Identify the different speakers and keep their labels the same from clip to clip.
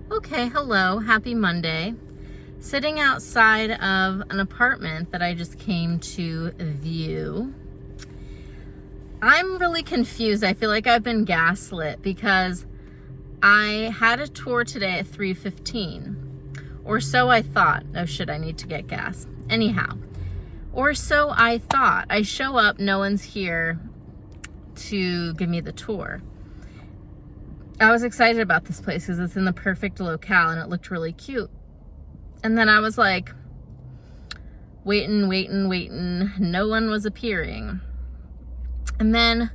Speaker 1: Okay, hello, happy Monday. Sitting outside of an apartment that I just came to view. I'm really confused. I feel like I've been gaslit because I had a tour today at 3:15. Or so I thought. Oh shit, I need to get gas. Anyhow, or so I thought. I show up, no one's here to give me the tour. I was excited about this place because it's in the perfect locale and it looked really cute. And then I was like, waiting. No one was appearing. And then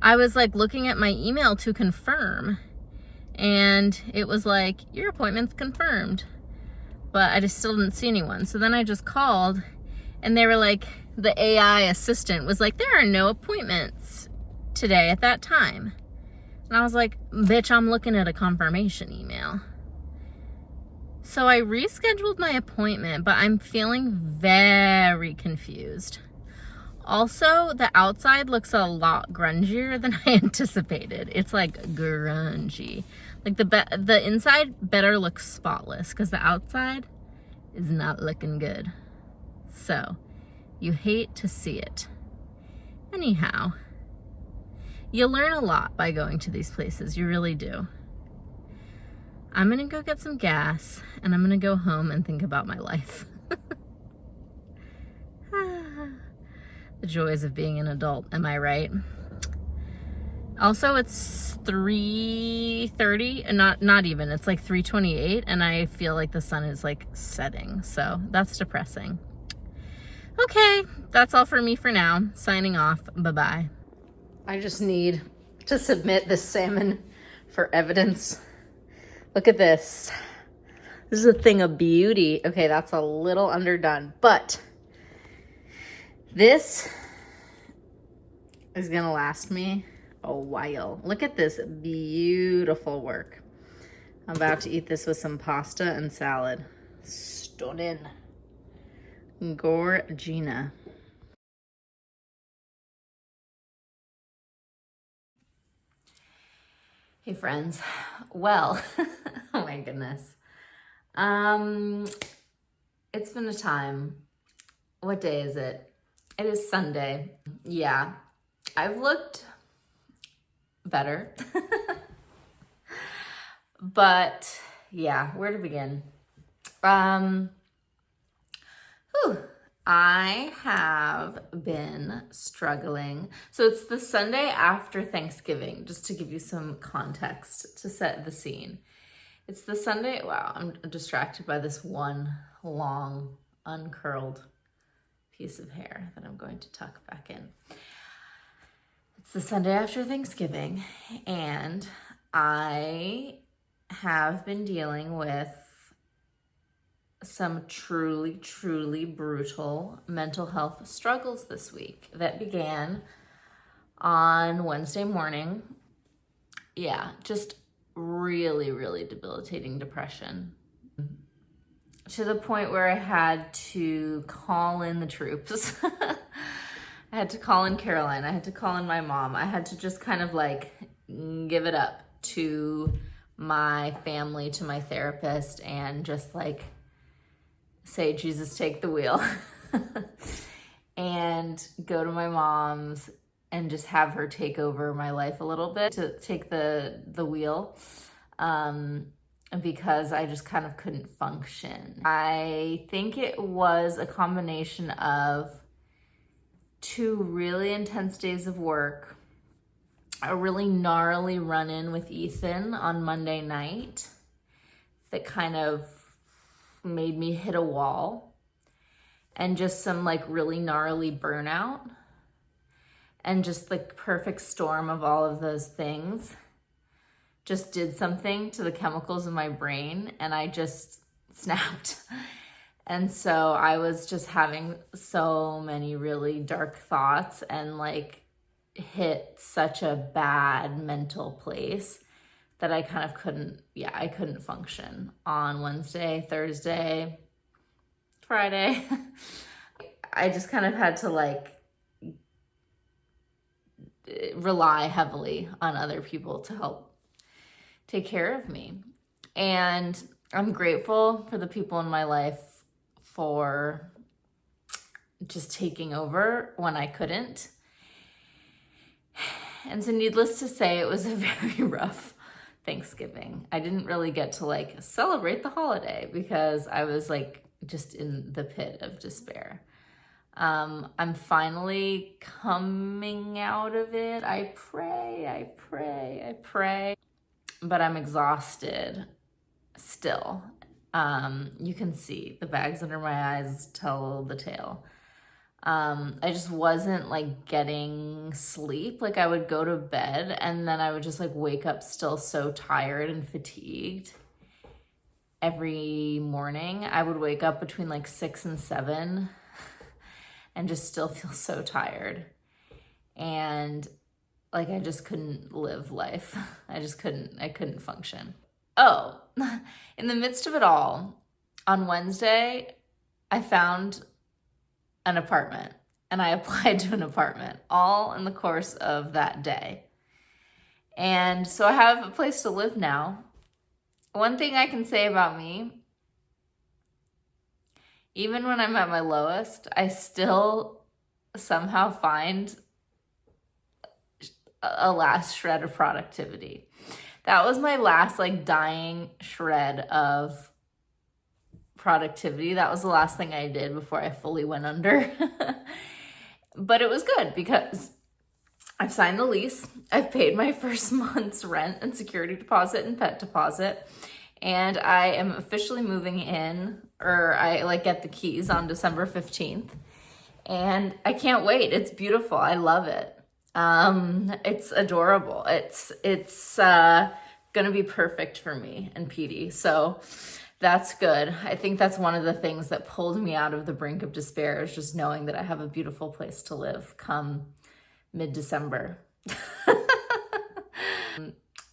Speaker 1: I was like looking at my email to confirm. And it was like, your appointment's confirmed. But I just still didn't see anyone. So then I just called and they were like, the AI assistant was like, there are no appointments today at that time. And I was like, bitch, I'm looking at a confirmation email. So I rescheduled my appointment, but I'm feeling very confused. Also, the outside looks a lot grungier than I anticipated. It's like grungy. Like the inside better look spotless because the outside is not looking good. So, you hate to see it. Anyhow, you learn a lot by going to these places. You really do. I'm gonna go get some gas and I'm gonna go home and think about my life. The joys of being an adult, am I right? Also, it's 3:30, and not even, it's like 3:28, and I feel like the sun is like setting, so that's depressing. Okay, that's all for me for now. Signing off, bye-bye. I just need to submit this salmon for evidence. Look at this. This is a thing of beauty. Okay, that's a little underdone, but this is gonna last me a while. Look at this beautiful work. I'm about to eat this with some pasta and salad. Stunning. Gorgina. Hey friends. Well, oh my goodness. It's been a time. What day is it? It is Sunday. Yeah, I've looked better. But yeah, where to begin? I have been struggling. So it's the Sunday after Thanksgiving, just to give you some context to set the scene. It's the Sunday, wow, I'm distracted by this one long, uncurled piece of hair that I'm going to tuck back in. It's the Sunday after Thanksgiving, and I have been dealing with some truly brutal mental health struggles this week that began on Wednesday morning. Yeah, just really debilitating depression to the point where I had to call in the troops. I had to call in Caroline. I had to call in my mom. I had to just kind of like give it up to my family, to my therapist, and just like say, Jesus, take the wheel. And go to my mom's and just have her take over my life a little bit, to take the wheel, because I just kind of couldn't function. I think it was a combination of 2 really intense days of work, a really gnarly run-in with Ethan on Monday night that kind of made me hit a wall, and just some like really gnarly burnout, and just the perfect storm of all of those things just did something to the chemicals in my brain, and I just snapped. And so I was just having so many really dark thoughts and like hit such a bad mental place that I kind of I couldn't function on Wednesday, Thursday, Friday. I just kind of had to like rely heavily on other people to help take care of me. And I'm grateful for the people in my life for just taking over when I couldn't. And so needless to say, it was a very rough Thanksgiving. I didn't really get to like celebrate the holiday because I was like just in the pit of despair. I'm finally coming out of it. I pray, but I'm exhausted still. You can see the bags under my eyes tell the tale. I just wasn't like getting sleep. Like I would go to bed and then I would just like wake up still so tired and fatigued. Every morning I would wake up between like 6 and 7 and just still feel so tired. And like I just couldn't live life. I couldn't function. Oh, in the midst of it all, on Wednesday, I found an apartment and I applied to an apartment all in the course of that day. And so I have a place to live now. One thing I can say about me, even when I'm at my lowest, I still somehow find a last shred of productivity. That was my last like dying shred of productivity. That was the last thing I did before I fully went under. But it was good because I've signed the lease. I've paid my first month's rent and security deposit and pet deposit. And I am officially moving in, or I like get the keys on December 15th. And I can't wait. It's beautiful. I love it. It's adorable. It's gonna be perfect for me and Petey. So that's good. I think that's one of the things that pulled me out of the brink of despair, is just knowing that I have a beautiful place to live come mid-December.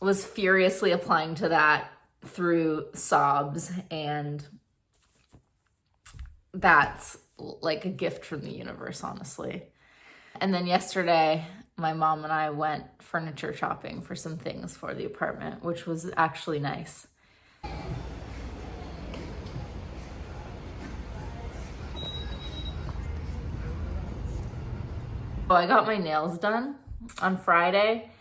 Speaker 1: Was furiously applying to that through sobs, and that's like a gift from the universe, honestly. And then yesterday, my mom and I went furniture shopping for some things for the apartment, which was actually nice. So I got my nails done on Friday.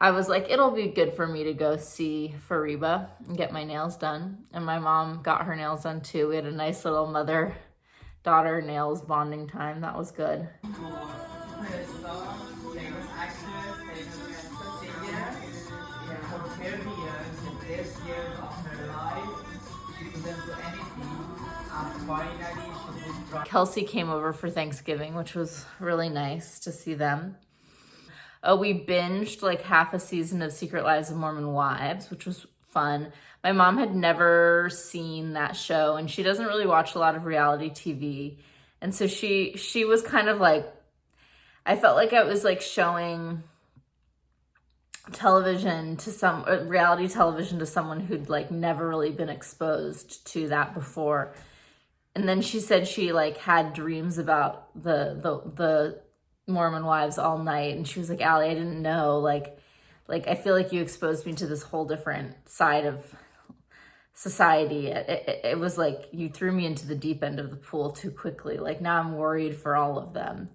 Speaker 1: I was like, it'll be good for me to go see Fariba and get my nails done. And my mom got her nails done too. We had a nice little mother-daughter nails bonding time. That was good. Kelsey came over for Thanksgiving, which was really nice to see them. Oh, we binged like half a season of Secret Lives of Mormon Wives, which was fun. My mom had never seen that show, and she doesn't really watch a lot of reality TV. And so she was kind of like, I felt like I was like showing television to some reality television to someone who'd like never really been exposed to that before. And then she said she like had dreams about the Mormon Wives all night, and she was like, Allie, I didn't know, like I feel like you exposed me to this whole different side of society. It was like you threw me into the deep end of the pool too quickly. Like now I'm worried for all of them.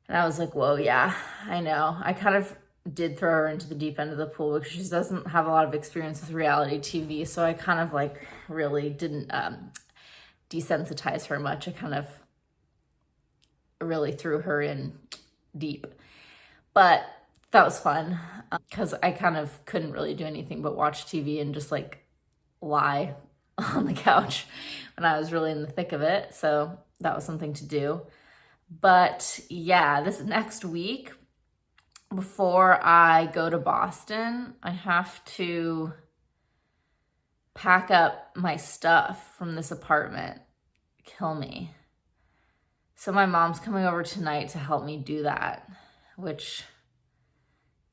Speaker 1: And I was like, whoa, yeah, I know. I kind of did throw her into the deep end of the pool because she doesn't have a lot of experience with reality TV. So I kind of like really didn't desensitize her much. I kind of really threw her in deep. But that was fun because I kind of couldn't really do anything but watch TV and just like lie on the couch when I was really in the thick of it. So that was something to do. But yeah, this next week, before I go to Boston, I have to pack up my stuff from this apartment. Kill me. So my mom's coming over tonight to help me do that, which,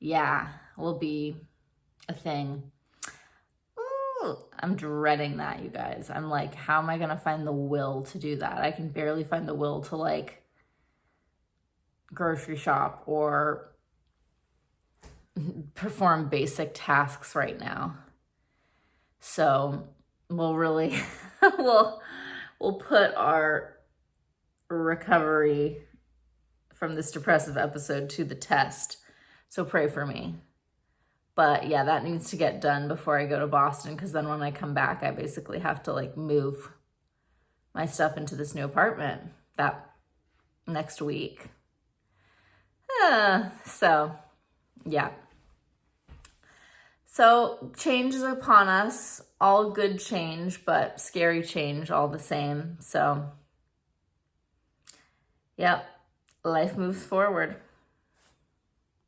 Speaker 1: yeah, will be a thing. Ooh, I'm dreading that, you guys. I'm like, how am I going to find the will to do that? I can barely find the will to like grocery shop or perform basic tasks right now. So we'll really, we'll put our recovery from this depressive episode to the test. So pray for me. But yeah, that needs to get done before I go to Boston, because then when I come back, I basically have to like move my stuff into this new apartment that next week. So yeah. So change is upon us, all good change, but scary change all the same. So yep, life moves forward.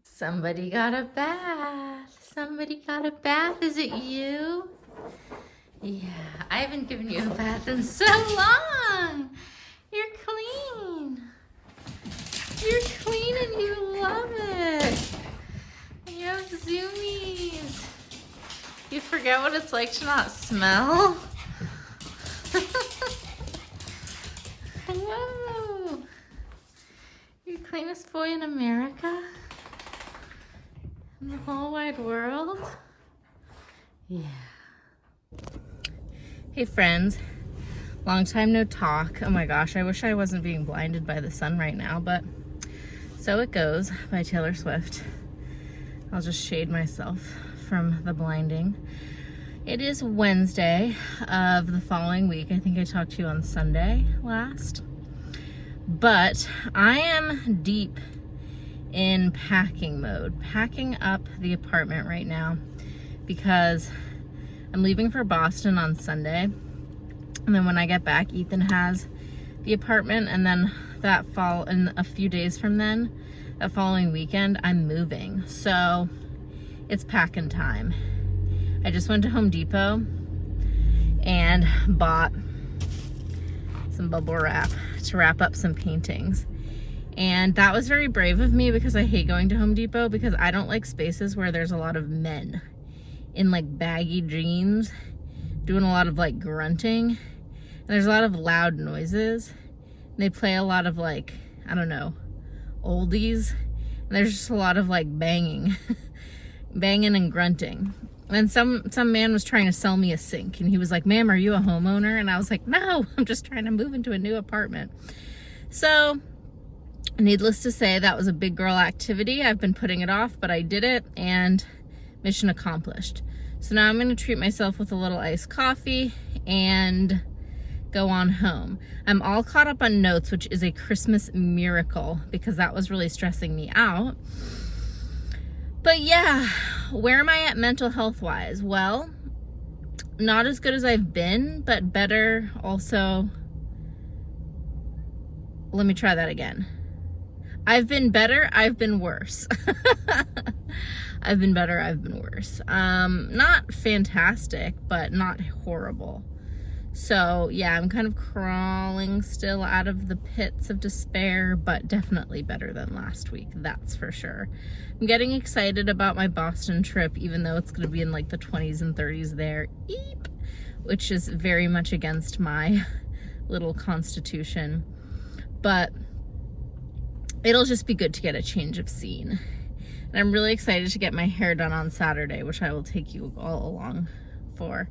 Speaker 1: Somebody got a bath. Somebody got a bath. Is it you? Yeah, I haven't given you a bath in so long. You're clean. You're clean and you love it. You have zoomies. You forget what it's like to not smell? Whoa. You're the cleanest boy in America? In the whole wide world? Yeah. Hey friends, long time no talk. Oh my gosh, I wish I wasn't being blinded by the sun right now, but So It Goes by Taylor Swift. I'll just shade myself from the blinding. It is Wednesday of the following week. I think I talked to you on Sunday last. But I am deep in packing mode, packing up the apartment right now because I'm leaving for Boston on Sunday. And then when I get back, Ethan has the apartment, and then in a few days from then, that following weekend, I'm moving. So it's packing time. I just went to Home Depot and bought some bubble wrap to wrap up some paintings. And that was very brave of me because I hate going to Home Depot because I don't like spaces where there's a lot of men in like baggy jeans doing a lot of like grunting. And there's a lot of loud noises. And they play a lot of like, I don't know, oldies. And there's just a lot of like banging and grunting. And some man was trying to sell me a sink, and he was like, "Ma'am, are you a homeowner?" And I was like, "No, I'm just trying to move into a new apartment." So needless to say, that was a big girl activity. I've been putting it off, but I did it, and mission accomplished. So now I'm going to treat myself with a little iced coffee and go on home. I'm all caught up on notes, which is a Christmas miracle because that was really stressing me out. But yeah, where am I at mental health wise? Well, not as good as I've been, but better also. Let me try that again. I've been better, I've been worse. I've been better, I've been worse. Not fantastic, but not horrible. So yeah, I'm kind of crawling still out of the pits of despair, but definitely better than last week, that's for sure. I'm getting excited about my Boston trip, even though it's going to be in like the 20s and 30s there, which is very much against my little constitution. But it'll just be good to get a change of scene. And I'm really excited to get my hair done on Saturday, which I will take you all along for,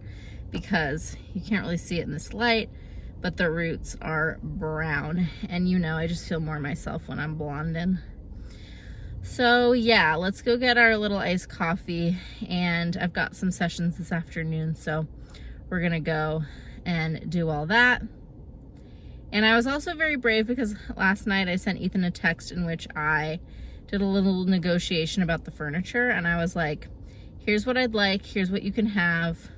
Speaker 1: because you can't really see it in this light, but the roots are brown. And you know, I just feel more myself when I'm blonding. So yeah, let's go get our little iced coffee, and I've got some sessions this afternoon, so we're gonna go and do all that. And I was also very brave because last night I sent Ethan a text in which I did a little negotiation about the furniture, and I was like, here's what I'd like, here's what you can have,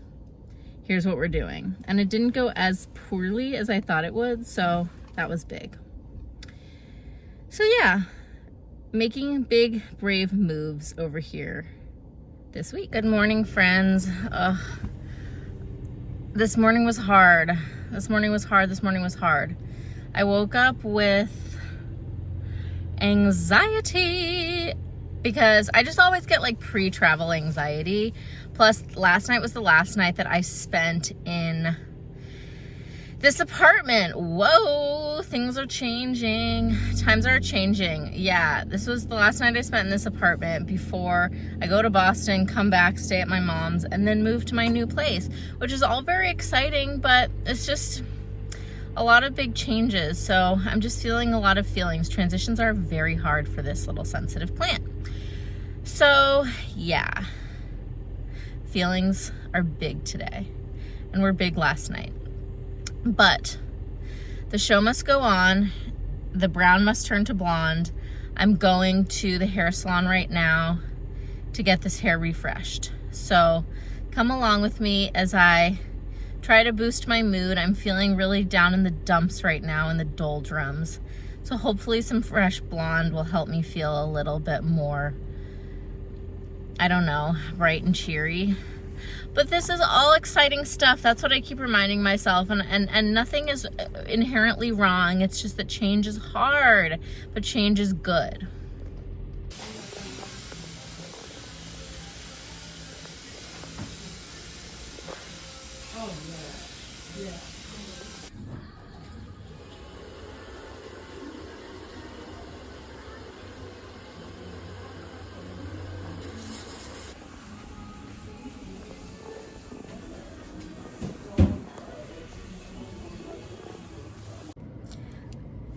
Speaker 1: here's what we're doing. And it didn't go as poorly as I thought it would, so that was big. So yeah, making big, brave moves over here this week. Good morning, friends. This morning was hard. This morning was hard. I woke up with anxiety because I just always get like pre-travel anxiety. Plus, last night was the last night that I spent in This apartment, whoa, things are changing. Times are changing. Yeah, this was the last night I spent in this apartment before I go to Boston, come back, stay at my mom's, and then move to my new place, which is all very exciting, but it's just a lot of big changes. So I'm just feeling a lot of feelings. Transitions are very hard for this little sensitive plant. So yeah, feelings are big today, and were big last night. But the show must go on. The brown must turn to blonde. I'm going to the hair salon right now to get this hair refreshed. So come along with me as I try to boost my mood. I'm feeling really down in the dumps right now, in the doldrums. So hopefully some fresh blonde will help me feel a little bit more, I don't know, bright and cheery. But this is all exciting stuff. That's what I keep reminding myself. And nothing is inherently wrong. It's just that change is hard, but change is good.
Speaker 2: Oh, yeah. Yeah.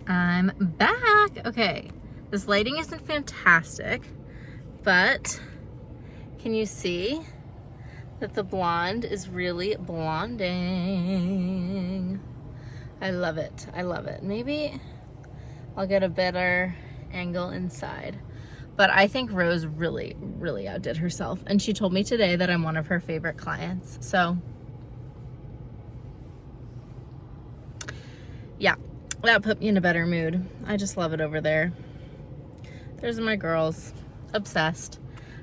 Speaker 1: I'm back. Okay, this lighting isn't fantastic, but can you see that the blonde is really blonding? I love it. I love it. Maybe I'll get a better angle inside. But I think Rose really, really outdid herself. And she told me today that I'm one of her favorite clients. So yeah, that put me in a better mood. I just love it over there. There's my girls, obsessed.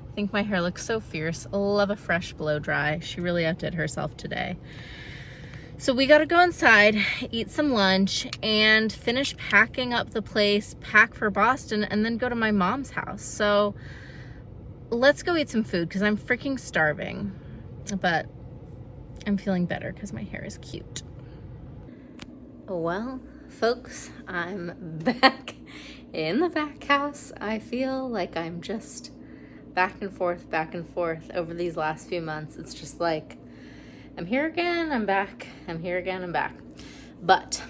Speaker 1: I think my hair looks so fierce. I love a fresh blow dry. She really outdid herself today. So we gotta go inside, eat some lunch, and finish packing up the place, pack for Boston, and then go to my mom's house. So let's go eat some food because I'm freaking starving. But I'm feeling better because my hair is cute. Well, folks, I'm back in the back house. I feel like I'm just back and forth over these last few months. It's just like, I'm here again, I'm back. I'm here again, I'm back. But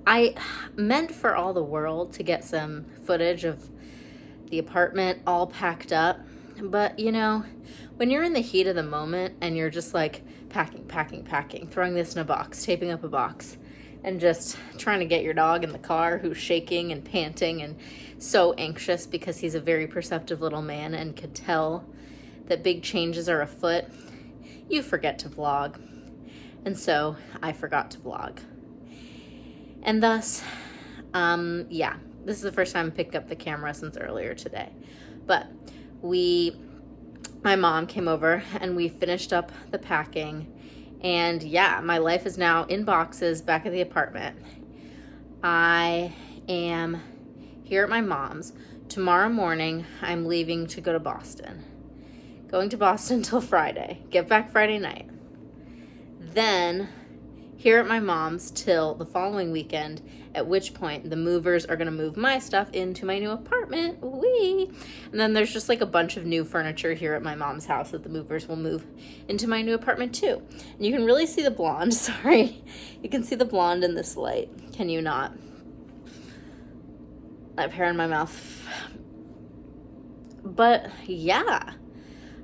Speaker 1: I meant for all the world to get some footage of the apartment all packed up. But you know, when you're in the heat of the moment and you're just like packing, throwing this in a box, taping up a box, and just trying to get your dog in the car who's shaking and panting and so anxious because he's a very perceptive little man and could tell that big changes are afoot, you forget to vlog. And so I forgot to vlog. And thus, yeah, this is the first time I picked up the camera since earlier today. But my mom came over and we finished up the packing. And yeah, my life is now in boxes back at the apartment. I am here at my mom's. Tomorrow morning, I'm leaving to go to Boston. Going to Boston till Friday. Get back Friday night. Then here at my mom's till the following weekend, at which point the movers are gonna move my stuff into my new apartment. Whee! And then there's just like a bunch of new furniture here at my mom's house that the movers will move into my new apartment too. And you can really see the blonde, sorry. You can see the blonde in this light. Can you not? I have hair in my mouth. But yeah,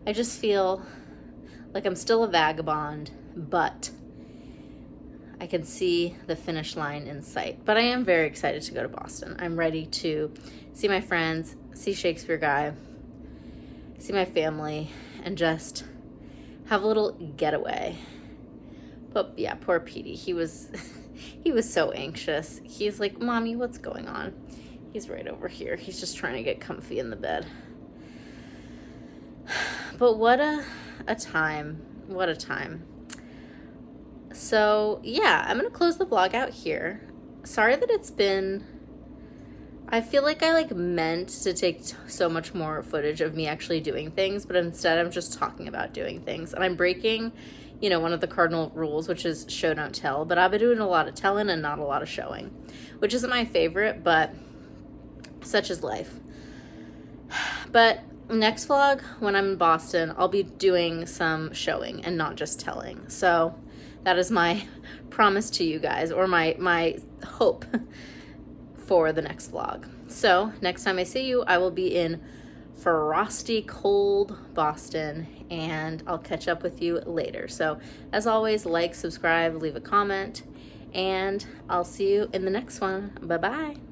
Speaker 1: I just feel like I'm still a vagabond, but I can see the finish line in sight. But I am very excited to go to Boston. I'm ready to see my friends, see Shakespeare Guy, see my family, and just have a little getaway. But yeah, poor Petey. He was so anxious. He's like, Mommy, what's going on? He's right over here. He's just trying to get comfy in the bed. But what a time. What a time. So yeah, I'm gonna close the vlog out here. Sorry that it's been I feel like I meant to take so much more footage of me actually doing things, but instead I'm just talking about doing things. And I'm breaking, one of the cardinal rules, which is show, don't tell. But I've been doing a lot of telling and not a lot of showing, which isn't my favorite, but such is life. But next vlog, when I'm in Boston, I'll be doing some showing and not just telling. So that is my promise to you guys, or my hope for the next vlog. So next time I see you, I will be in frosty cold Boston, and I'll catch up with you later. So as always, like, subscribe, leave a comment, and I'll see you in the next one. Bye-bye.